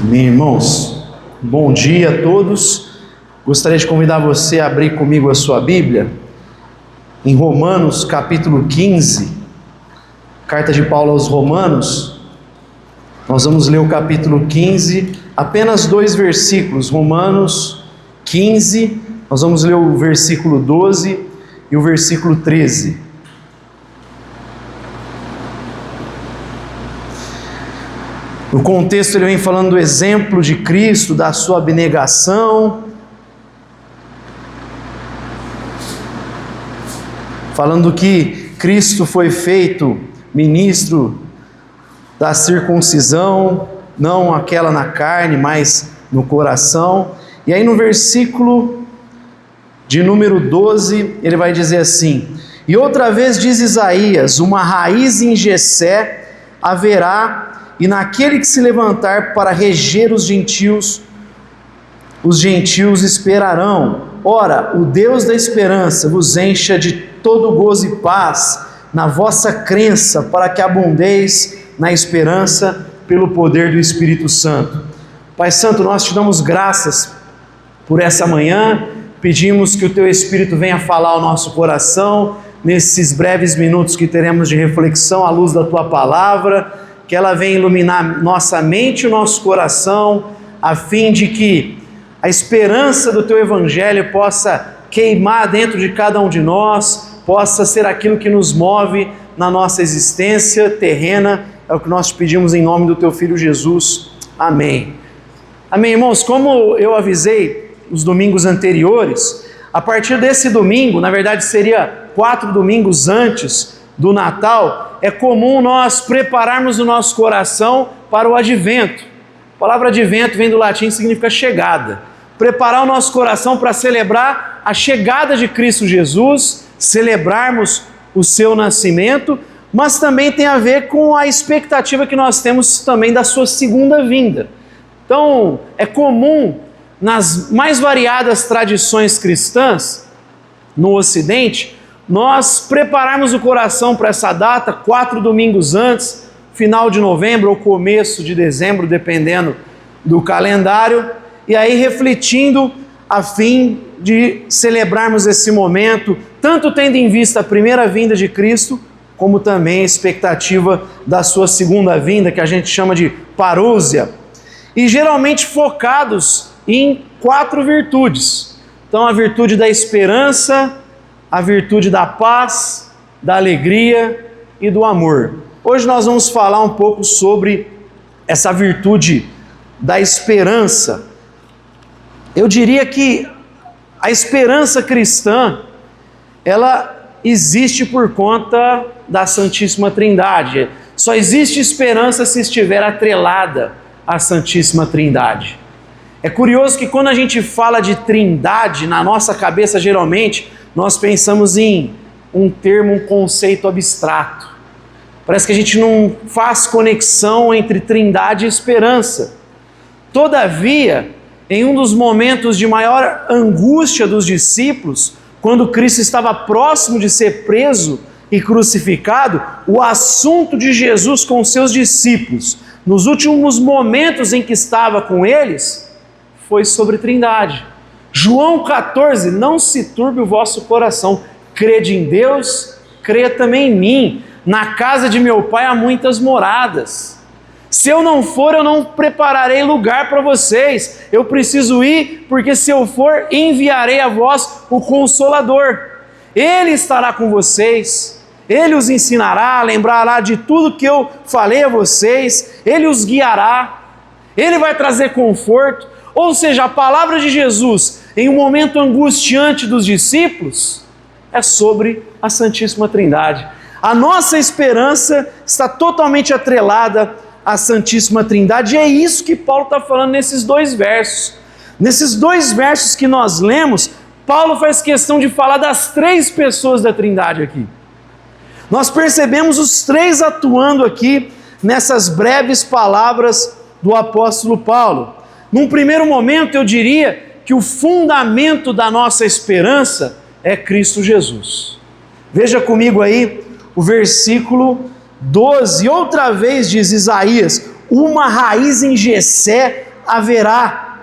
Amém, irmãos. Bom dia a todos. Gostaria de convidar você a abrir comigo a sua Bíblia em Romanos capítulo 15, carta de Paulo aos Romanos. Nós vamos ler o capítulo 15, apenas 2 versículos. Romanos 15, nós vamos ler o versículo 12 e o versículo 13. No contexto ele vem falando do exemplo de Cristo, da sua abnegação, falando que Cristo foi feito ministro da circuncisão, não aquela na carne, mas no coração. E aí no versículo de número 12, ele vai dizer assim: e outra vez diz Isaías, uma raiz em Jessé haverá, e naquele que se levantar para reger os gentios esperarão. Ora, o Deus da esperança vos encha de todo gozo e paz na vossa crença, para que abundeis na esperança pelo poder do Espírito Santo. Pai Santo, nós te damos graças por essa manhã, pedimos que o Teu Espírito venha falar ao nosso coração, nesses breves minutos que teremos de reflexão à luz da Tua Palavra, que ela venha iluminar nossa mente e o nosso coração, a fim de que a esperança do Teu Evangelho possa queimar dentro de cada um de nós, possa ser aquilo que nos move na nossa existência terrena. É o que nós te pedimos em nome do Teu Filho Jesus. Amém. Amém, irmãos. Como eu avisei os domingos anteriores, a partir desse domingo, na verdade seria 4 domingos antes do Natal, é comum nós prepararmos o nosso coração para o advento. A palavra advento vem do latim e significa chegada. Preparar o nosso coração para celebrar a chegada de Cristo Jesus, celebrarmos o seu nascimento, mas também tem a ver com a expectativa que nós temos também da sua segunda vinda. Então, é comum nas mais variadas tradições cristãs no Ocidente, nós prepararmos o coração para essa data 4 domingos antes, final de novembro ou começo de dezembro, dependendo do calendário, e aí refletindo a fim de celebrarmos esse momento, tanto tendo em vista a primeira vinda de Cristo, como também a expectativa da sua segunda vinda, que a gente chama de parousia, e geralmente focados em 4 virtudes. Então, a virtude da esperança, a virtude da paz, da alegria e do amor. Hoje nós vamos falar um pouco sobre essa virtude da esperança. Eu diria que a esperança cristã, ela existe por conta da Santíssima Trindade. Só existe esperança se estiver atrelada à Santíssima Trindade. É curioso que quando a gente fala de Trindade, na nossa cabeça geralmente, nós pensamos em um termo, um conceito abstrato. Parece que a gente não faz conexão entre trindade e esperança. Todavia, em um dos momentos de maior angústia dos discípulos, quando Cristo estava próximo de ser preso e crucificado, o assunto de Jesus com seus discípulos, nos últimos momentos em que estava com eles, foi sobre trindade. João 14, não se turbe o vosso coração, crede em Deus, creia também em mim, na casa de meu Pai há muitas moradas, se eu não for, eu não prepararei lugar para vocês, eu preciso ir, porque se eu for, enviarei a vós o Consolador, Ele estará com vocês, Ele os ensinará, lembrará de tudo que eu falei a vocês, Ele os guiará, Ele vai trazer conforto. Ou seja, a palavra de Jesus, em um momento angustiante dos discípulos, é sobre a Santíssima Trindade. A nossa esperança está totalmente atrelada à Santíssima Trindade, e é isso que Paulo está falando nesses 2 versos. Nesses 2 versos que nós lemos, Paulo faz questão de falar das 3 pessoas da Trindade aqui. Nós percebemos os 3 atuando aqui nessas breves palavras do apóstolo Paulo. Num primeiro momento, eu diria que o fundamento da nossa esperança é Cristo Jesus. Veja comigo aí o versículo 12. Outra vez diz Isaías, uma raiz em Jessé haverá.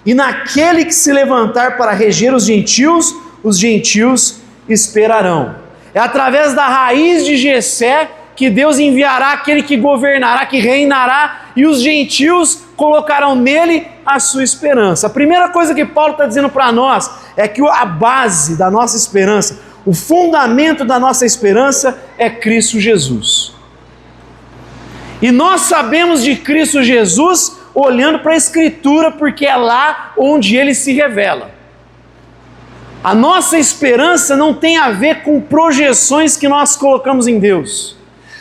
E naquele que se levantar para reger os gentios esperarão. É através da raiz de Jessé que Deus enviará aquele que governará, que reinará, e os gentios colocarão nele a sua esperança. A primeira coisa que Paulo está dizendo para nós é que a base da nossa esperança, o fundamento da nossa esperança é Cristo Jesus. E nós sabemos de Cristo Jesus olhando para a Escritura, porque é lá onde ele se revela. A nossa esperança não tem a ver com projeções que nós colocamos em Deus.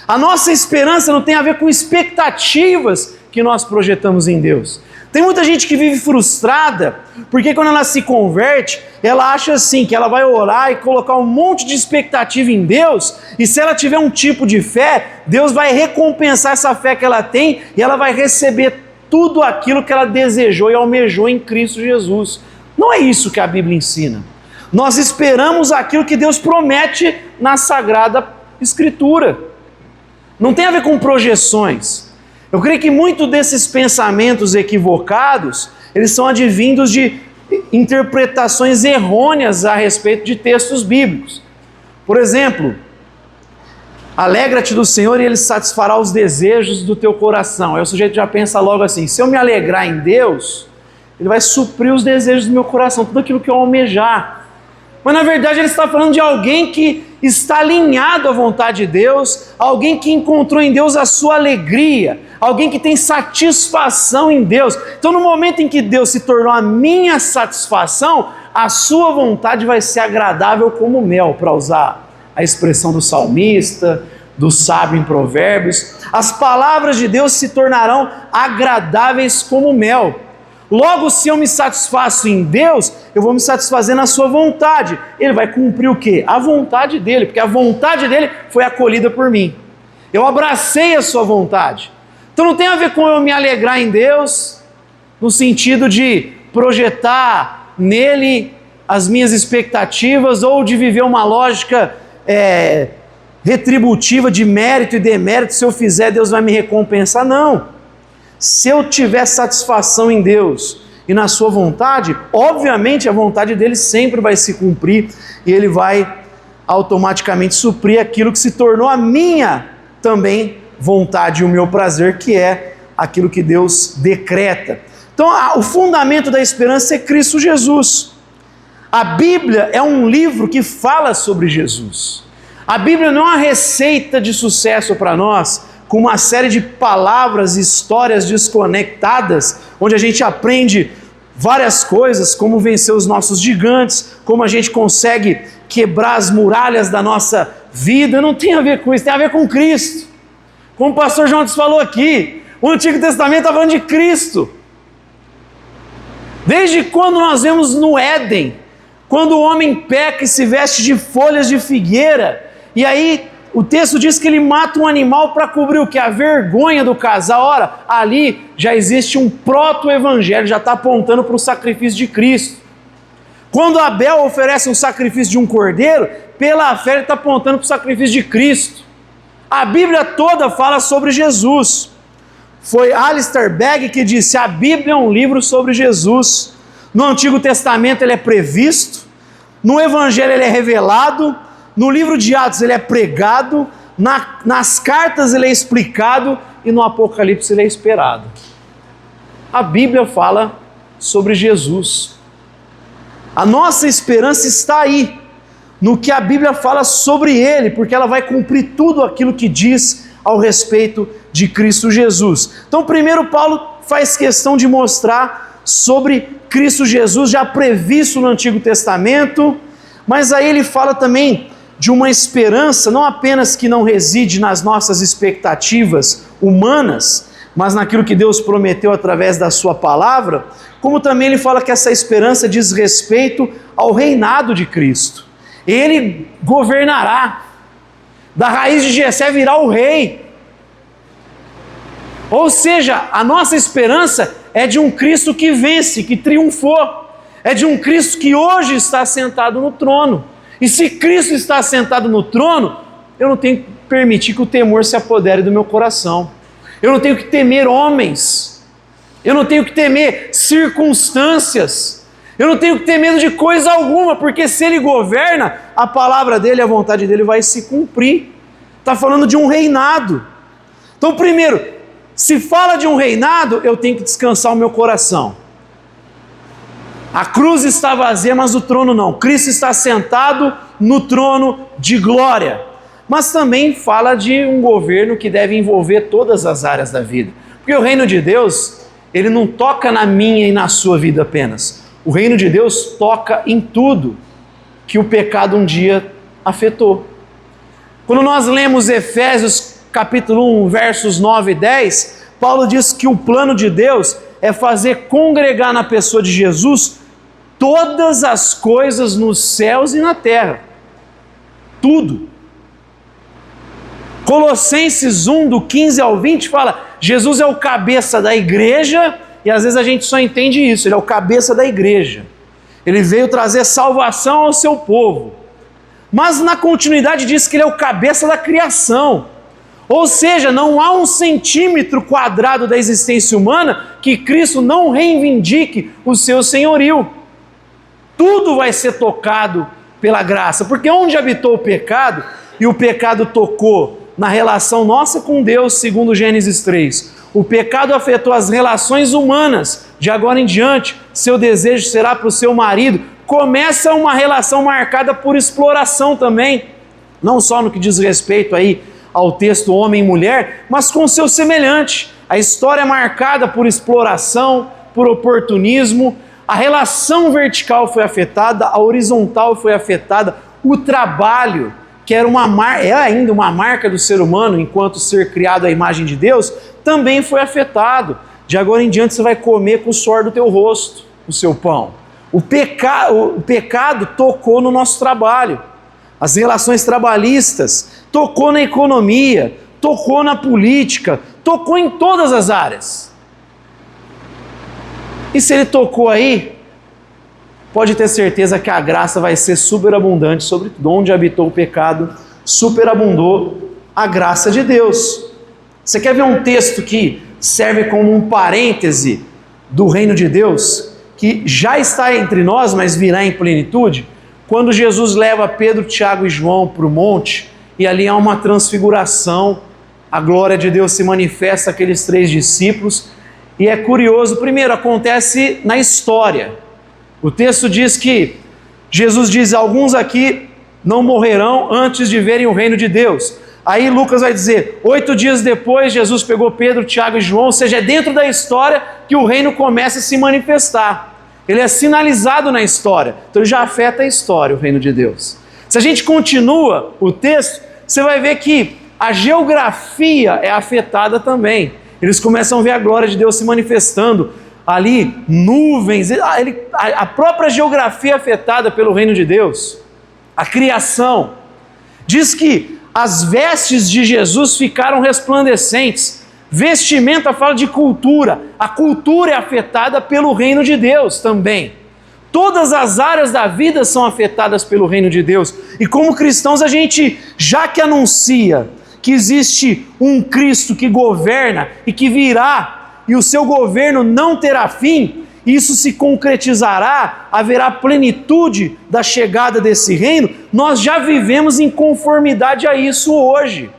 A nossa esperança não tem a ver com expectativas que nós projetamos em Deus. Tem muita gente que vive frustrada, porque quando ela se converte, ela acha assim, que ela vai orar e colocar um monte de expectativa em Deus, e se ela tiver um tipo de fé, Deus vai recompensar essa fé que ela tem, e ela vai receber tudo aquilo que ela desejou e almejou em Cristo Jesus. Não é isso que a Bíblia ensina. Nós esperamos aquilo que Deus promete na Sagrada Escritura. Não tem a ver com projeções. Eu creio que muito desses pensamentos equivocados, eles são advindos de interpretações errôneas a respeito de textos bíblicos. Por exemplo, alegra-te do Senhor e Ele satisfará os desejos do teu coração. Aí o sujeito já pensa logo assim, se eu me alegrar em Deus, Ele vai suprir os desejos do meu coração, tudo aquilo que eu almejar. Mas na verdade ele está falando de alguém que está alinhado à vontade de Deus, alguém que encontrou em Deus a sua alegria, alguém que tem satisfação em Deus. Então no momento em que Deus se tornou a minha satisfação, a sua vontade vai ser agradável como mel, para usar a expressão do salmista, do sábio em Provérbios. As palavras de Deus se tornarão agradáveis como mel. Logo, se eu me satisfaço em Deus, eu vou me satisfazer na sua vontade. Ele vai cumprir o quê? A vontade dele, porque a vontade dele foi acolhida por mim. Eu abracei a sua vontade. Então não tem a ver com eu me alegrar em Deus, no sentido de projetar nele as minhas expectativas, ou de viver uma lógica retributiva de mérito e demérito. Se eu fizer, Deus vai me recompensar. Não. Se eu tiver satisfação em Deus e na sua vontade, obviamente a vontade dele sempre vai se cumprir e ele vai automaticamente suprir aquilo que se tornou a minha também vontade e o meu prazer, que é aquilo que Deus decreta. Então o fundamento da esperança é Cristo Jesus. A Bíblia é um livro que fala sobre Jesus. A Bíblia não é uma receita de sucesso para nós, com uma série de palavras e histórias desconectadas, onde a gente aprende várias coisas, como vencer os nossos gigantes, como a gente consegue quebrar as muralhas da nossa vida. Não tem a ver com isso, tem a ver com Cristo. Como o pastor João falou aqui, o Antigo Testamento está falando de Cristo. Desde quando nós vemos no Éden, quando o homem peca e se veste de folhas de figueira, e aí o texto diz que ele mata um animal para cobrir o que? A vergonha do casal. Ora, ali já existe um proto-evangelho, já está apontando para o sacrifício de Cristo. Quando Abel oferece um sacrifício de um cordeiro, pela fé ele está apontando para o sacrifício de Cristo. A Bíblia toda fala sobre Jesus. Foi Alistair Begg que disse: a Bíblia é um livro sobre Jesus. No Antigo Testamento ele é previsto, no Evangelho ele é revelado, no livro de Atos ele é pregado, nas cartas ele é explicado e no Apocalipse ele é esperado. A Bíblia fala sobre Jesus. A nossa esperança está aí, no que a Bíblia fala sobre Ele, porque ela vai cumprir tudo aquilo que diz ao respeito de Cristo Jesus. Então primeiro Paulo faz questão de mostrar sobre Cristo Jesus já previsto no Antigo Testamento, mas aí ele fala também de uma esperança não apenas que não reside nas nossas expectativas humanas, mas naquilo que Deus prometeu através da sua palavra, como também ele fala que essa esperança diz respeito ao reinado de Cristo. Ele governará, da raiz de Jessé virá o rei. Ou seja, a nossa esperança é de um Cristo que vence, que triunfou, é de um Cristo que hoje está sentado no trono. E se Cristo está sentado no trono, eu não tenho que permitir que o temor se apodere do meu coração. Eu não tenho que temer homens. Eu não tenho que temer circunstâncias. Eu não tenho que ter medo de coisa alguma, porque se Ele governa, a palavra dEle, a vontade dEle vai se cumprir. Está falando de um reinado. Então, primeiro, se fala de um reinado, eu tenho que descansar o meu coração. A cruz está vazia, mas o trono não. Cristo está sentado no trono de glória. Mas também fala de um governo que deve envolver todas as áreas da vida. Porque o reino de Deus, ele não toca na minha e na sua vida apenas. O reino de Deus toca em tudo que o pecado um dia afetou. Quando nós lemos Efésios capítulo 1, versos 9 e 10, Paulo diz que o plano de Deus é fazer congregar na pessoa de Jesus todas as coisas nos céus e na terra. Tudo. Colossenses 1, do 15 ao 20, fala: Jesus é o cabeça da igreja, e às vezes a gente só entende isso, ele é o cabeça da igreja. Ele veio trazer salvação ao seu povo. Mas na continuidade diz que ele é o cabeça da criação. Ou seja, não há um centímetro quadrado da existência humana que Cristo não reivindique o seu senhorio. Tudo vai ser tocado pela graça, porque onde habitou o pecado, e o pecado tocou na relação nossa com Deus, segundo Gênesis 3, o pecado afetou as relações humanas. De agora em diante, seu desejo será para o seu marido. Começa uma relação marcada por exploração também, não só no que diz respeito aí ao texto homem e mulher, mas com o seu semelhante. A história é marcada por exploração, por oportunismo. A relação vertical foi afetada, a horizontal foi afetada, o trabalho, que era é ainda uma marca do ser humano enquanto ser criado à imagem de Deus, também foi afetado. De agora em diante você vai comer com o suor do teu rosto o seu pão. O pecado tocou no nosso trabalho, as relações trabalhistas, tocou na economia, tocou na política, tocou em todas as áreas. E se ele tocou aí, pode ter certeza que a graça vai ser superabundante sobre tudo. Onde habitou o pecado, superabundou a graça de Deus. Você quer ver um texto que serve como um parêntese do reino de Deus, que já está entre nós, mas virá em plenitude? Quando Jesus leva Pedro, Tiago e João para o monte, e ali há uma transfiguração, a glória de Deus se manifesta àqueles 3 discípulos, e é curioso, primeiro, acontece na história. O texto diz que Jesus diz: alguns aqui não morrerão antes de verem o reino de Deus. Aí Lucas vai dizer, 8 dias depois, Jesus pegou Pedro, Tiago e João, ou seja, é dentro da história que o reino começa a se manifestar. Ele é sinalizado na história, então ele já afeta a história, o reino de Deus. Se a gente continua o texto, você vai ver que a geografia é afetada também. Eles começam a ver a glória de Deus se manifestando, ali, nuvens, a própria geografia é afetada pelo reino de Deus. A criação diz que as vestes de Jesus ficaram resplandecentes. Vestimenta fala de cultura. A cultura é afetada pelo reino de Deus também. Todas as áreas da vida são afetadas pelo reino de Deus. E como cristãos, a gente, já que anuncia que existe um Cristo que governa e que virá, e o seu governo não terá fim, isso se concretizará, haverá plenitude da chegada desse reino, nós já vivemos em conformidade a isso hoje,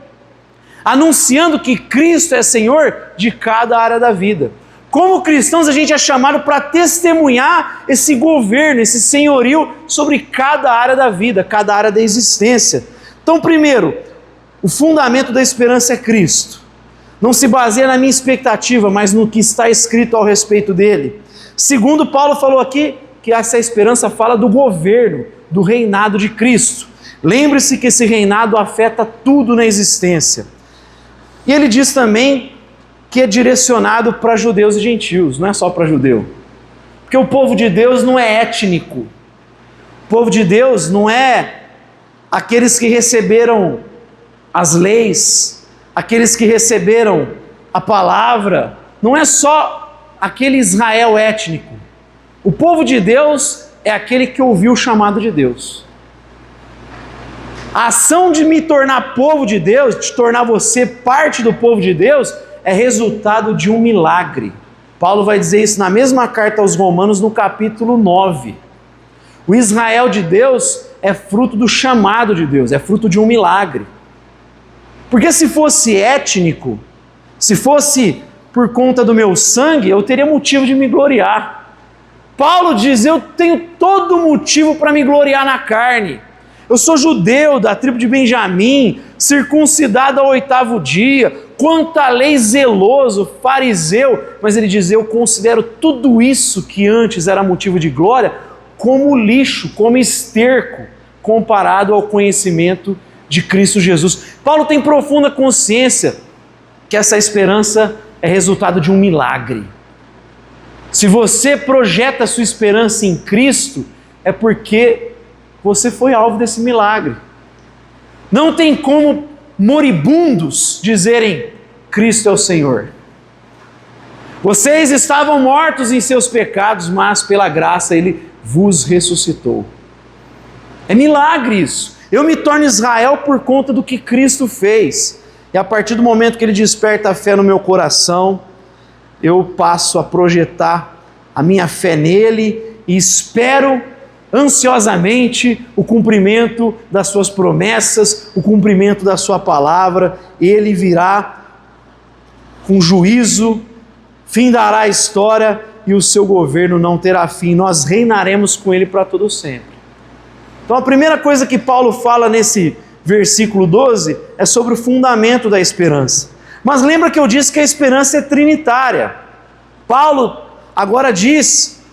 anunciando que Cristo é Senhor de cada área da vida. Como cristãos, a gente é chamado para testemunhar esse governo, esse senhorio sobre cada área da vida, cada área da existência. Então, primeiro, o fundamento da esperança é Cristo. Não se baseia na minha expectativa, mas no que está escrito ao respeito dele. Segundo, Paulo falou aqui que essa esperança fala do governo, do reinado de Cristo. Lembre-se que esse reinado afeta tudo na existência. E ele diz também que é direcionado para judeus e gentios, não é só para judeu. Porque o povo de Deus não é étnico. O povo de Deus não é aqueles que receberam as leis, aqueles que receberam a palavra, não é só aquele Israel étnico. O povo de Deus é aquele que ouviu o chamado de Deus. A ação de me tornar povo de Deus, de tornar você parte do povo de Deus, é resultado de um milagre. Paulo vai dizer isso na mesma carta aos Romanos, no capítulo 9. O Israel de Deus é fruto do chamado de Deus, é fruto de um milagre. Porque se fosse étnico, se fosse por conta do meu sangue, eu teria motivo de me gloriar. Paulo diz, eu tenho todo motivo para me gloriar na carne. Eu sou judeu da tribo de Benjamim, circuncidado ao 8º dia, quanto à lei zeloso, fariseu. Mas ele diz, eu considero tudo isso que antes era motivo de glória como lixo, como esterco, comparado ao conhecimento de Cristo Jesus. Paulo tem profunda consciência que essa esperança é resultado de um milagre. Se você projeta a sua esperança em Cristo, é porque você foi alvo desse milagre. Não tem como moribundos dizerem, Cristo é o Senhor. Vocês estavam mortos em seus pecados, mas pela graça Ele vos ressuscitou. É milagre isso. Eu me torno Israel por conta do que Cristo fez. E a partir do momento que Ele desperta a fé no meu coração, eu passo a projetar a minha fé nele e espero ansiosamente o cumprimento das suas promessas, o cumprimento da sua palavra. Ele virá com juízo, findará a história e o seu governo não terá fim. Nós reinaremos com ele para todo sempre. Então a primeira coisa que Paulo fala nesse versículo 12 é sobre o fundamento da esperança. Mas lembra que eu disse que a esperança é trinitária. Paulo agora diz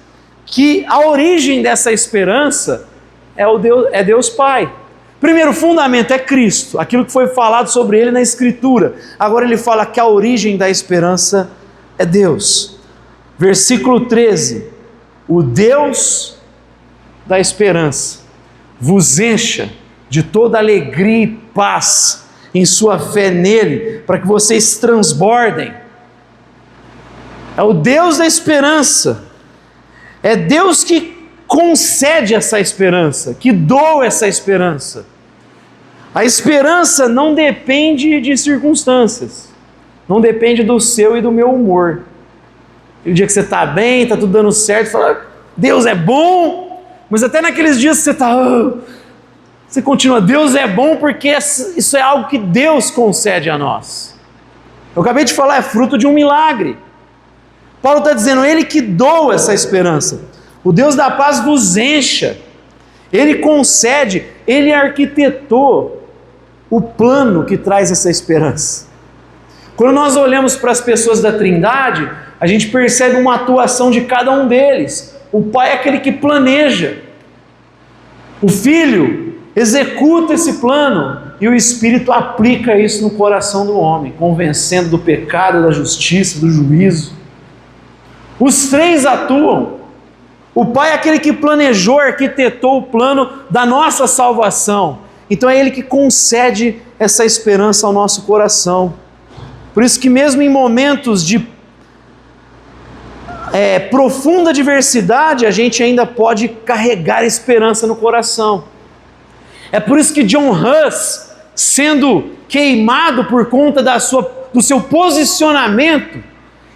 que a origem dessa esperança é Deus Pai. Primeiro, o fundamento é Cristo, aquilo que foi falado sobre Ele na Escritura. Agora ele fala que a origem da esperança é Deus. Versículo 13, o Deus da esperança vos encha de toda alegria e paz em sua fé nele, para que vocês transbordem. É o Deus da esperança. É Deus que concede essa esperança, que doa essa esperança. A esperança não depende de circunstâncias, não depende do seu e do meu humor. E o dia que você está bem, está tudo dando certo, fala, Deus é bom, mas até naqueles dias que você está... Você continua, Deus é bom porque isso é algo que Deus concede a nós. Eu acabei de falar, é fruto de um milagre. Paulo está dizendo, Ele que doa essa esperança. O Deus da paz vos encha. Ele concede, Ele arquitetou o plano que traz essa esperança. Quando nós olhamos para as pessoas da Trindade, a gente percebe uma atuação de cada um deles. O Pai é aquele que planeja. O Filho executa esse plano e o Espírito aplica isso no coração do homem, convencendo do pecado, da justiça, do juízo. Os três atuam. O Pai é aquele que planejou, arquitetou o plano da nossa salvação. Então é Ele que concede essa esperança ao nosso coração. Por isso que mesmo em momentos de profunda adversidade, a gente ainda pode carregar esperança no coração. É por isso que John Huss, sendo queimado por conta do seu posicionamento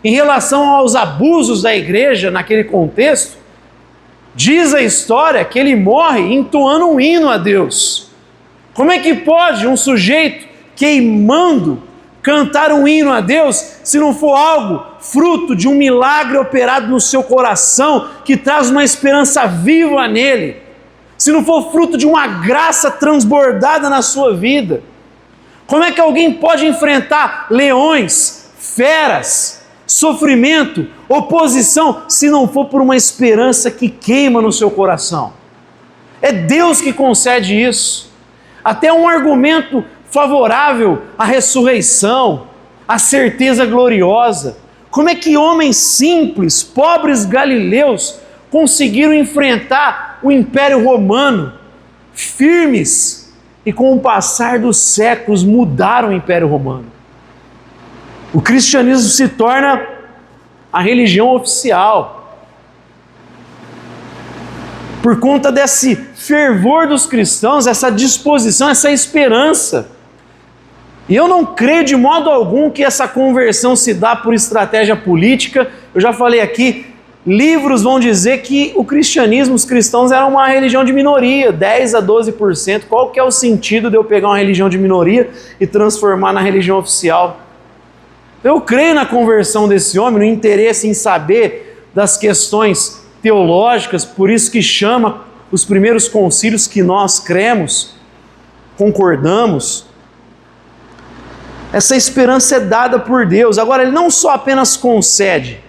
em relação aos abusos da igreja naquele contexto, diz a história que ele morre entoando um hino a Deus. Como é que pode um sujeito queimando cantar um hino a Deus se não for algo fruto de um milagre operado no seu coração que traz uma esperança viva nele? Se não for fruto de uma graça transbordada na sua vida? Como é que alguém pode enfrentar leões, feras, sofrimento, oposição, se não for por uma esperança que queima no seu coração? É Deus que concede isso. Até um argumento favorável à ressurreição, à certeza gloriosa. Como é que homens simples, pobres galileus, conseguiram enfrentar o Império Romano, firmes, e com o passar dos séculos mudaram o Império Romano? O cristianismo se torna a religião oficial. Por conta desse fervor dos cristãos, essa disposição, essa esperança. E eu não creio de modo algum que essa conversão se dá por estratégia política. Eu já falei aqui, livros vão dizer que o cristianismo, os cristãos eram uma religião de minoria, 10 a 12%. Qual que é o sentido de eu pegar uma religião de minoria e transformar na religião oficial? Eu creio na conversão desse homem, no interesse em saber das questões teológicas, por isso que chama os primeiros concílios que nós cremos, concordamos. Essa esperança é dada por Deus. Agora, Ele não só apenas concede.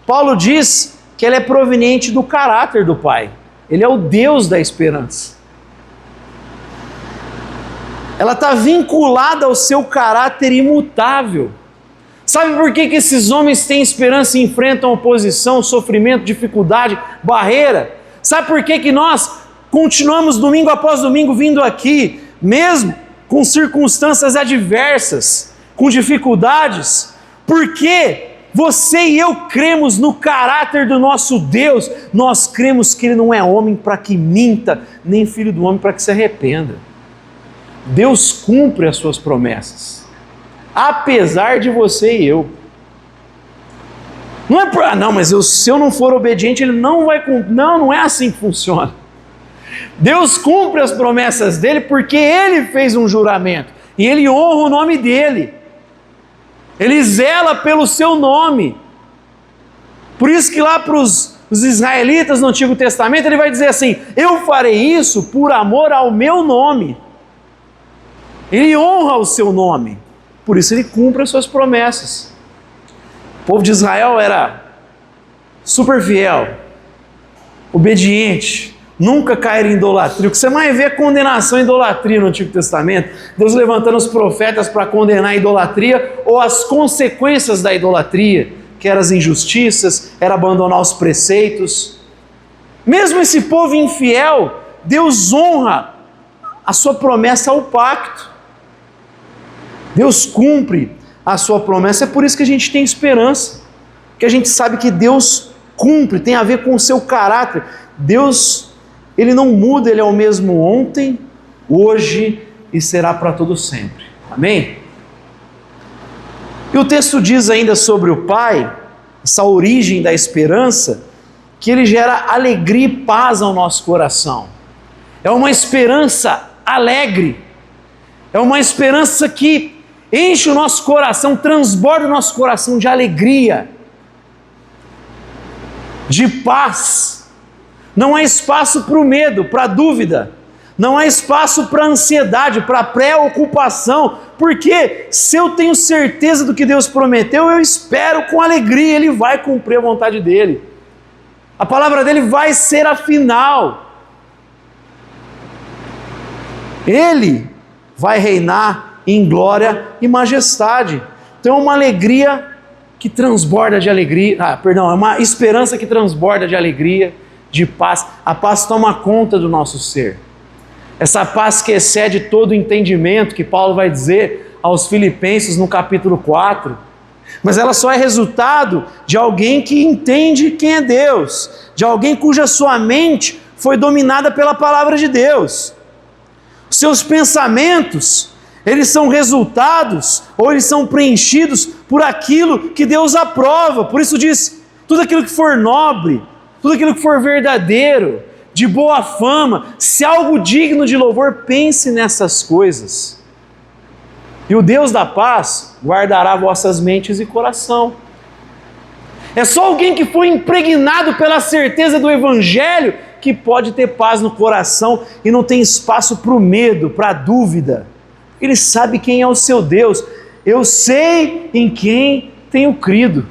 Paulo diz que ela é proveniente do caráter do Pai. Ele é o Deus da esperança. Ela está vinculada ao seu caráter imutável. Sabe por que esses homens têm esperança e enfrentam oposição, sofrimento, dificuldade, barreira? Sabe por que nós continuamos domingo após domingo vindo aqui, mesmo com circunstâncias adversas, com dificuldades? Porque você e eu cremos no caráter do nosso Deus. Nós cremos que Ele não é homem para que minta, nem filho do homem para que se arrependa. Deus cumpre as suas promessas, apesar de você e eu. Não é por, mas se eu não for obediente, Ele não vai cumprir. Não é assim que funciona. Deus cumpre as promessas dEle porque Ele fez um juramento e Ele honra o nome dEle. Ele zela pelo seu nome. Por isso que lá para os israelitas no Antigo Testamento, Ele vai dizer assim: eu farei isso por amor ao meu nome. Ele honra o seu nome. Por isso Ele cumpre as suas promessas. O povo de Israel era super fiel, obediente, nunca cair em idolatria. O que você mais vê é condenação à idolatria no Antigo Testamento. Deus levantando os profetas para condenar a idolatria ou as consequências da idolatria, que eram as injustiças, era abandonar os preceitos. Mesmo esse povo infiel, Deus honra a sua promessa ao pacto. Deus cumpre a sua promessa. É por isso que a gente tem esperança, que a gente sabe que Deus cumpre, tem a ver com o seu caráter. Deus, Ele não muda, Ele é o mesmo ontem, hoje e será para todo sempre. Amém? E o texto diz ainda sobre o Pai, essa origem da esperança, que Ele gera alegria e paz ao nosso coração. É uma esperança alegre, é uma esperança que enche o nosso coração, transborda o nosso coração de alegria, de paz. Não há espaço para o medo, para a dúvida. Não há espaço para a ansiedade, para a preocupação. Porque se eu tenho certeza do que Deus prometeu, eu espero com alegria, Ele vai cumprir a vontade dEle. A palavra dEle vai ser a final. Ele vai reinar em glória e majestade. Então é uma alegria que transborda de alegria, é uma esperança que transborda de alegria, de paz. A paz toma conta do nosso ser. Essa paz que excede todo entendimento, que Paulo vai dizer aos Filipenses no capítulo 4. Mas ela só é resultado de alguém que entende quem é Deus, de alguém cuja sua mente foi dominada pela palavra de Deus. Seus pensamentos, eles são resultados, ou eles são preenchidos por aquilo que Deus aprova. Por isso diz, tudo aquilo que for nobre, tudo aquilo que for verdadeiro, de boa fama, se algo digno de louvor, pense nessas coisas. E o Deus da paz guardará vossas mentes e coração. É só alguém que foi impregnado pela certeza do Evangelho que pode ter paz no coração e não tem espaço para o medo, para a dúvida. Ele sabe quem é o seu Deus. Eu sei em quem tenho crido.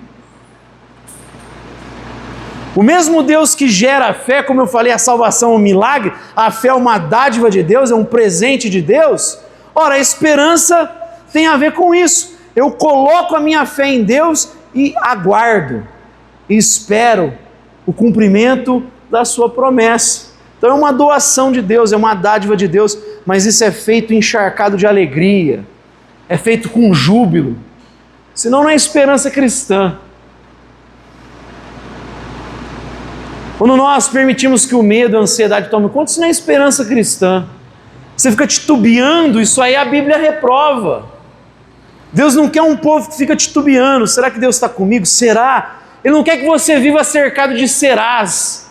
O mesmo Deus que gera a fé, como eu falei, a salvação é um milagre, a fé é uma dádiva de Deus, é um presente de Deus. Ora, a esperança tem a ver com isso. Eu coloco a minha fé em Deus e aguardo, e espero o cumprimento da sua promessa. Então é uma doação de Deus, é uma dádiva de Deus, mas isso é feito encharcado de alegria, é feito com júbilo, senão não é esperança cristã. Quando nós permitimos que o medo, a ansiedade tomem conta, isso não é esperança cristã. Você fica titubeando, isso aí a Bíblia reprova. Deus não quer um povo que fica titubeando. Será que Deus está comigo? Será? Ele não quer que você viva cercado de serás.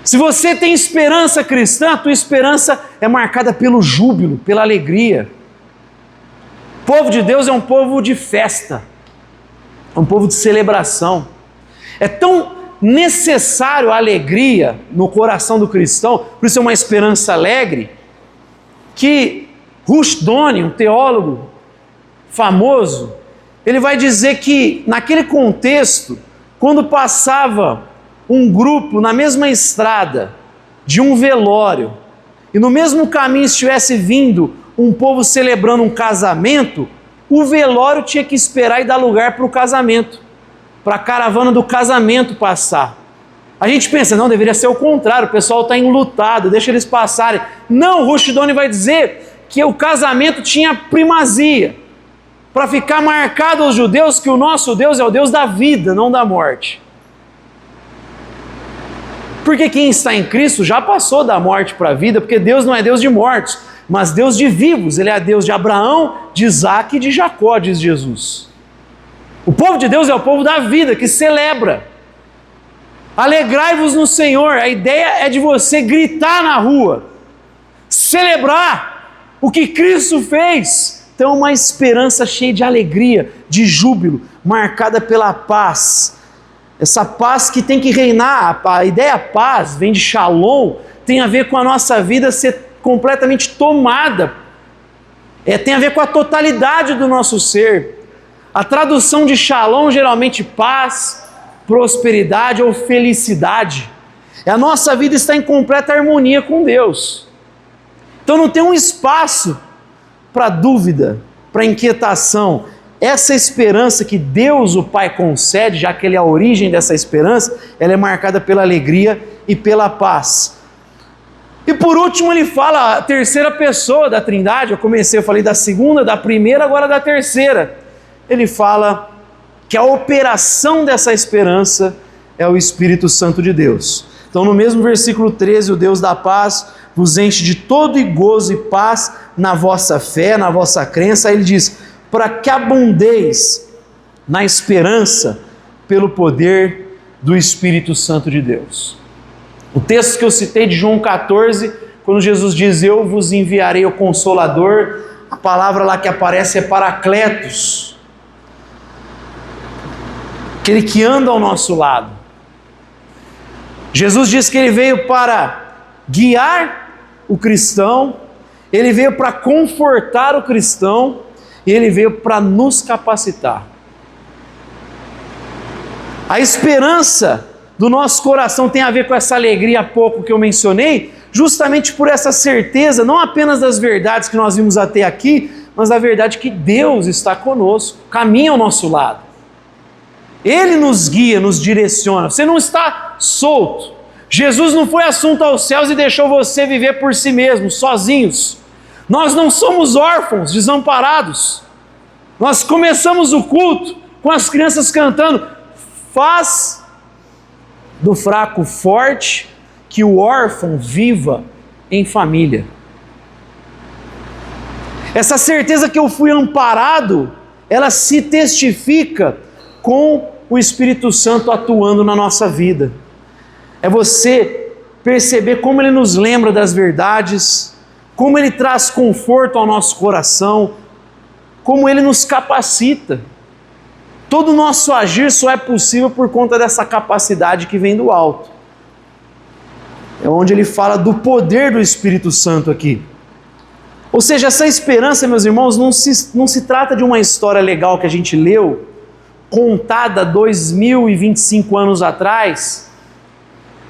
Se você tem esperança cristã, a tua esperança é marcada pelo júbilo, pela alegria. O povo de Deus é um povo de festa, é um povo de celebração. É tão necessário a alegria no coração do cristão, por isso é uma esperança alegre, que Rushduni, um teólogo famoso, ele vai dizer que naquele contexto, quando passava um grupo na mesma estrada de um velório, e no mesmo caminho estivesse vindo um povo celebrando um casamento, o velório tinha que esperar e dar lugar para o casamento, para a caravana do casamento passar. A gente pensa, não, deveria ser o contrário, o pessoal está enlutado, deixa eles passarem. Não, Rushduni vai dizer que o casamento tinha primazia, para ficar marcado aos judeus que o nosso Deus é o Deus da vida, não da morte. Porque quem está em Cristo já passou da morte para a vida, porque Deus não é Deus de mortos, mas Deus de vivos. Ele é Deus de Abraão, de Isaac e de Jacó, diz Jesus. O povo de Deus é o povo da vida, que celebra. Alegrai-vos no Senhor. A ideia é de você gritar na rua, celebrar o que Cristo fez. Então, uma esperança cheia de alegria, de júbilo, marcada pela paz. Essa paz que tem que reinar. A ideia paz vem de shalom, tem a ver com a nossa vida ser completamente tomada. Tem a ver com a totalidade do nosso ser. A tradução de shalom geralmente paz, prosperidade ou felicidade. A nossa vida está em completa harmonia com Deus. Então não tem um espaço para dúvida, para inquietação. Essa esperança que Deus, o Pai, concede, já que Ele é a origem dessa esperança, ela é marcada pela alegria e pela paz. E por último ele fala a terceira pessoa da Trindade. Eu falei da segunda, da primeira, agora da terceira. Ele fala que a operação dessa esperança é o Espírito Santo de Deus. Então no mesmo versículo 13, o Deus da paz vos enche de todo gozo e paz na vossa fé, na vossa crença. Aí ele diz, para que abundeis na esperança pelo poder do Espírito Santo de Deus. O texto que eu citei de João 14, quando Jesus diz, eu vos enviarei o Consolador, a palavra lá que aparece é Paracletos, aquele que anda ao nosso lado. Jesus diz que ele veio para guiar o cristão, ele veio para confortar o cristão, e ele veio para nos capacitar. A esperança do nosso coração tem a ver com essa alegria há pouco que eu mencionei, justamente por essa certeza, não apenas das verdades que nós vimos até aqui, mas da verdade que Deus está conosco, caminha ao nosso lado. Ele nos guia, nos direciona, você não está solto. Jesus não foi assunto aos céus e deixou você viver por si mesmo, sozinhos. Nós não somos órfãos, desamparados. Nós começamos o culto com as crianças cantando, faz do fraco forte, que o órfão viva em família. Essa certeza que eu fui amparado, ela se testifica com o Espírito Santo atuando na nossa vida. É você perceber como Ele nos lembra das verdades, como Ele traz conforto ao nosso coração, como Ele nos capacita. Todo o nosso agir só é possível por conta dessa capacidade que vem do alto. É onde ele fala do poder do Espírito Santo aqui. Ou seja, essa esperança, meus irmãos, não se trata de uma história legal que a gente leu, contada 2025 anos atrás,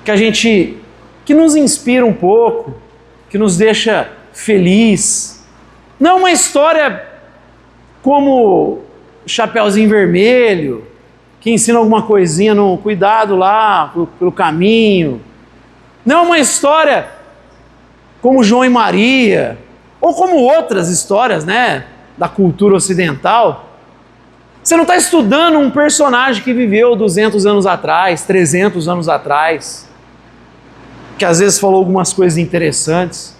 que nos inspira um pouco, que nos deixa feliz. Não é uma história como Chapeuzinho Vermelho, que ensina alguma coisinha no cuidado lá, pelo caminho. Não é uma história como João e Maria, ou como outras histórias, né, da cultura ocidental. Você não está estudando um personagem que viveu 200 anos atrás, 300 anos atrás, que às vezes falou algumas coisas interessantes.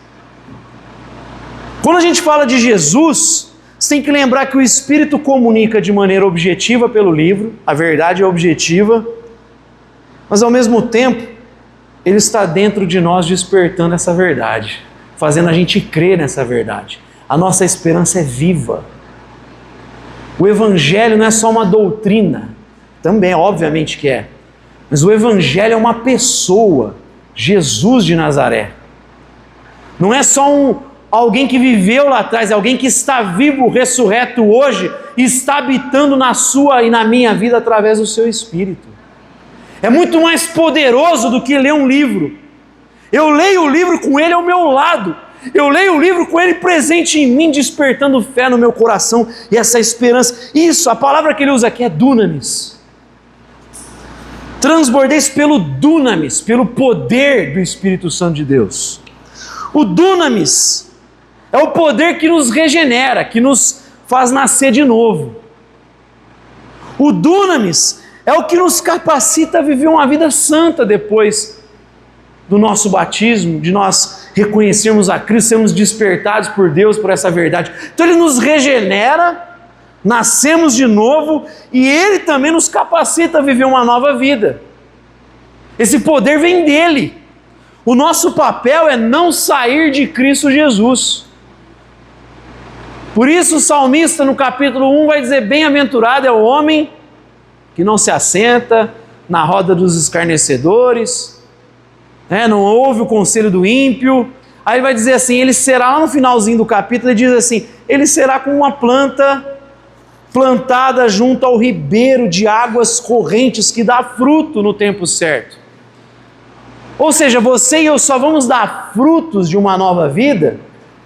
Quando a gente fala de Jesus, Você tem que lembrar que o Espírito comunica de maneira objetiva pelo livro, a verdade é objetiva, mas ao mesmo tempo, Ele está dentro de nós despertando essa verdade, fazendo a gente crer nessa verdade. A nossa esperança é viva. O Evangelho não é só uma doutrina, também obviamente que é, mas o Evangelho é uma pessoa, Jesus de Nazaré. Não é só alguém que viveu lá atrás, é alguém que está vivo, ressurreto hoje, e está habitando na sua e na minha vida através do seu Espírito. É muito mais poderoso do que ler um livro. Eu leio o livro com ele ao meu lado. Eu leio o livro com ele presente em mim, despertando fé no meu coração e essa esperança. Isso, a palavra que ele usa aqui é dunamis. Transbordeis pelo dunamis, pelo poder do Espírito Santo de Deus. O dunamis é o poder que nos regenera, que nos faz nascer de novo. O dunamis é o que nos capacita a viver uma vida santa depois do nosso batismo, de nós reconhecermos a Cristo, sermos despertados por Deus, por essa verdade. Então Ele nos regenera, nascemos de novo e Ele também nos capacita a viver uma nova vida. Esse poder vem dEle. O nosso papel é não sair de Cristo Jesus. Por isso o salmista no capítulo 1 vai dizer: bem-aventurado é o homem que não se assenta na roda dos escarnecedores, não ouve o conselho do ímpio. Aí ele vai dizer assim, ele será, lá no finalzinho do capítulo, ele diz assim, ele será como uma planta plantada junto ao ribeiro de águas correntes, que dá fruto no tempo certo. Ou seja, você e eu só vamos dar frutos de uma nova vida,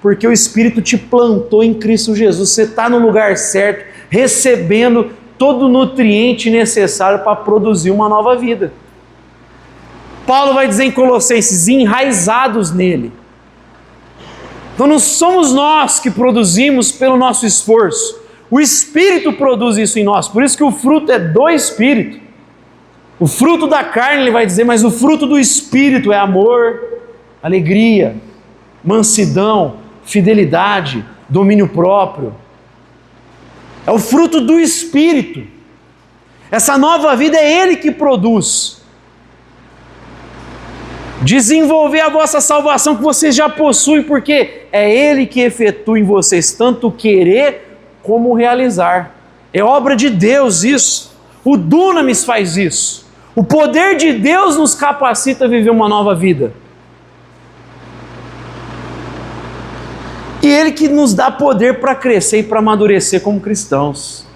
porque o Espírito te plantou em Cristo Jesus. Você está no lugar certo, recebendo todo o nutriente necessário para produzir uma nova vida. Paulo vai dizer em Colossenses, enraizados nele. Então não somos nós que produzimos pelo nosso esforço. O Espírito produz isso em nós. Por isso que o fruto é do Espírito. O fruto da carne, ele vai dizer, mas o fruto do Espírito é amor, alegria, mansidão, fidelidade, domínio próprio. É o fruto do Espírito. Essa nova vida é Ele que produz. Desenvolver a vossa salvação que vocês já possuem, porque é Ele que efetua em vocês tanto querer como realizar. É obra de Deus isso. O dunamis faz isso. O poder de Deus nos capacita a viver uma nova vida. E Ele que nos dá poder para crescer e para amadurecer como cristãos.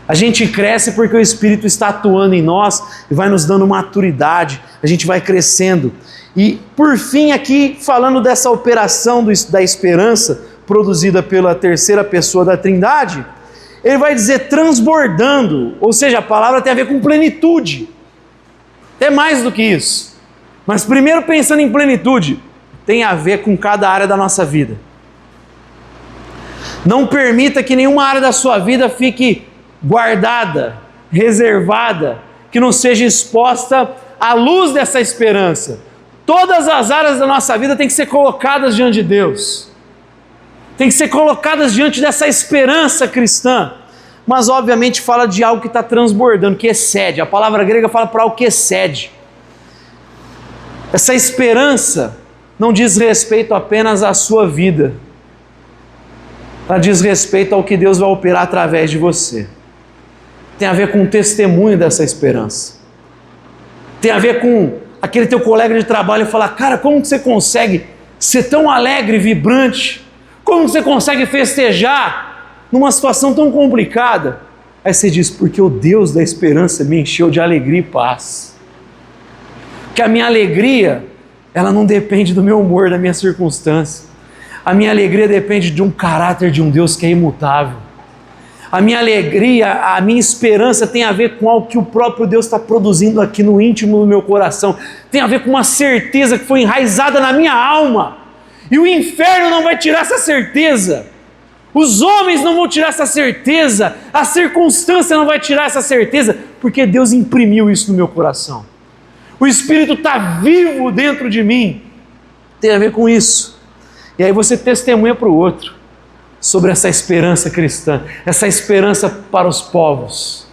A gente cresce porque o Espírito está atuando em nós e vai nos dando maturidade, a gente vai crescendo. E por fim aqui, falando dessa operação da esperança, produzida pela terceira pessoa da Trindade, ele vai dizer transbordando, ou seja, a palavra tem a ver com plenitude. É mais do que isso. Mas primeiro pensando em plenitude, tem a ver com cada área da nossa vida. Não permita que nenhuma área da sua vida fique guardada, reservada, que não seja exposta à luz dessa esperança. Todas as áreas da nossa vida têm que ser colocadas diante de Deus. Tem que ser colocadas diante dessa esperança cristã. Mas obviamente fala de algo que está transbordando, que excede. A palavra grega fala para algo que excede. Essa esperança não diz respeito apenas à sua vida. Ela diz respeito ao que Deus vai operar através de você. Tem a ver com o testemunho dessa esperança. Tem a ver com aquele teu colega de trabalho falar, cara, como que você consegue ser tão alegre e vibrante? Como que você consegue festejar numa situação tão complicada? Aí você diz, porque o Deus da esperança me encheu de alegria e paz. Que a minha alegria, ela não depende do meu humor, da minha circunstância. A minha alegria depende de um caráter de um Deus que é imutável. A minha alegria, a minha esperança tem a ver com algo que o próprio Deus está produzindo aqui no íntimo do meu coração. Tem a ver com uma certeza que foi enraizada na minha alma. E o inferno não vai tirar essa certeza. Os homens não vão tirar essa certeza. A circunstância não vai tirar essa certeza. Porque Deus imprimiu isso no meu coração. O Espírito está vivo dentro de mim. Tem a ver com isso. E aí você testemunha para o outro. sobre essa esperança cristã, essa esperança para os povos.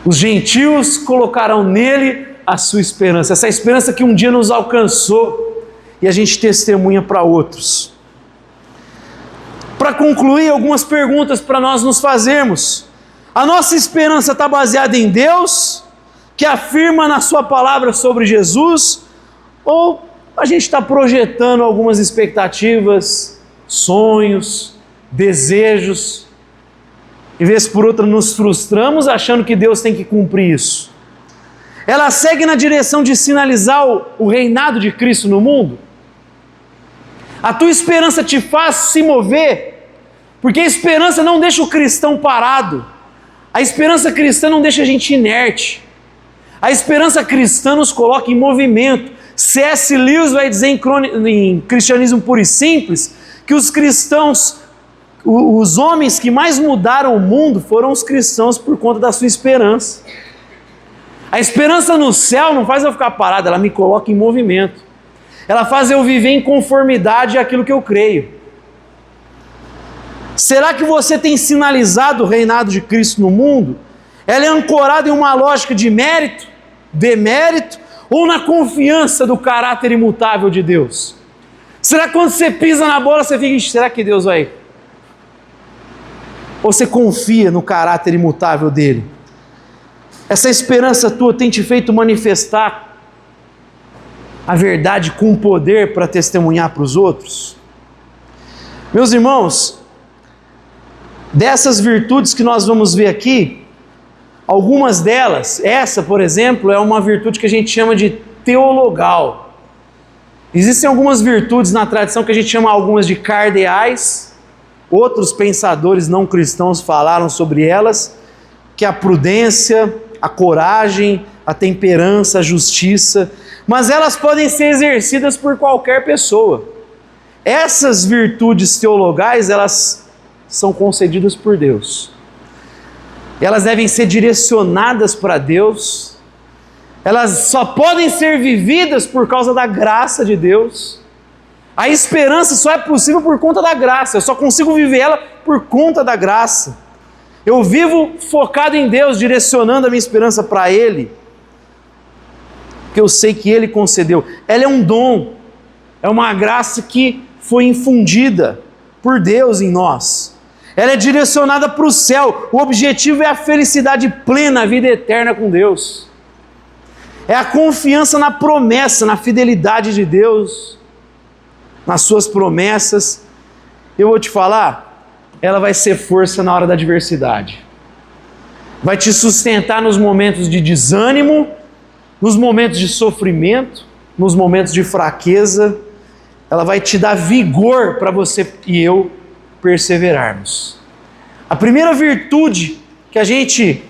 Os gentios colocarão nele a sua esperança, essa esperança que um dia nos alcançou e a gente testemunha para outros. Para concluir, algumas perguntas para nós nos fazermos. A nossa esperança está baseada em Deus, que afirma na sua palavra sobre Jesus, ou a gente está projetando algumas expectativas, sonhos, desejos, e vez por outra nos frustramos achando que Deus tem que cumprir isso? Ela segue na direção de sinalizar o reinado de Cristo no mundo? A tua esperança te faz se mover? Porque a esperança não deixa o cristão parado. A esperança cristã não deixa a gente inerte. A esperança cristã nos coloca em movimento. C.S. Lewis vai dizer em Cristianismo Puro e Simples que os cristãos, os homens que mais mudaram o mundo foram os cristãos por conta da sua esperança. A esperança no céu não faz eu ficar parado, ela me coloca em movimento. Ela faz eu viver em conformidade àquilo que eu creio. Será que você tem sinalizado o reinado de Cristo no mundo? Ela é ancorada em uma lógica de mérito, demérito, ou na confiança do caráter imutável de Deus? Será que quando você pisa na bola você fica, será que Deus vai? Ou você confia no caráter imutável dele? Essa esperança tua tem te feito manifestar a verdade com poder para testemunhar para os outros? Meus irmãos, dessas virtudes que nós vamos ver aqui, algumas delas, essa, por exemplo, é uma virtude que a gente chama de teologal. Existem algumas virtudes na tradição que a gente chama algumas de cardeais, outros pensadores não cristãos falaram sobre elas, que é a prudência, a coragem, a temperança, a justiça, mas elas podem ser exercidas por qualquer pessoa. Essas virtudes teologais, elas são concedidas por Deus. Elas devem ser direcionadas para Deus. Elas só podem ser vividas por causa da graça de Deus. A esperança só é possível por conta da graça. Eu só consigo viver ela por conta da graça. Eu vivo focado em Deus, direcionando a minha esperança para Ele, porque eu sei que Ele concedeu. Ela é um dom, é uma graça que foi infundida por Deus em nós. Ela é direcionada para o céu. O objetivo é a felicidade plena, a vida eterna com Deus. É a confiança na promessa, na fidelidade de Deus, nas suas promessas. Eu vou te falar, ela vai ser força na hora da adversidade. Vai te sustentar nos momentos de desânimo, nos momentos de sofrimento, nos momentos de fraqueza. Ela vai te dar vigor para você e eu perseverarmos. A primeira virtude que a gente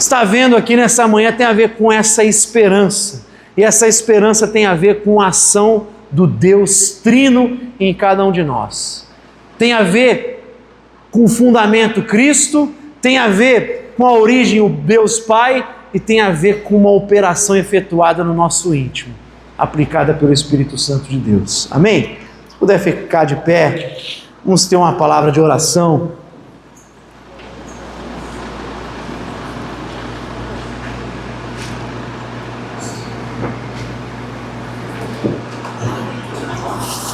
está vendo aqui nessa manhã tem a ver com essa esperança. E essa esperança tem a ver com a ação do Deus Trino em cada um de nós. Tem a ver com o fundamento Cristo, tem a ver com a origem, o Deus Pai, e tem a ver com uma operação efetuada no nosso íntimo, aplicada pelo Espírito Santo de Deus. Amém? Se puder ficar de pé, vamos ter uma palavra de oração.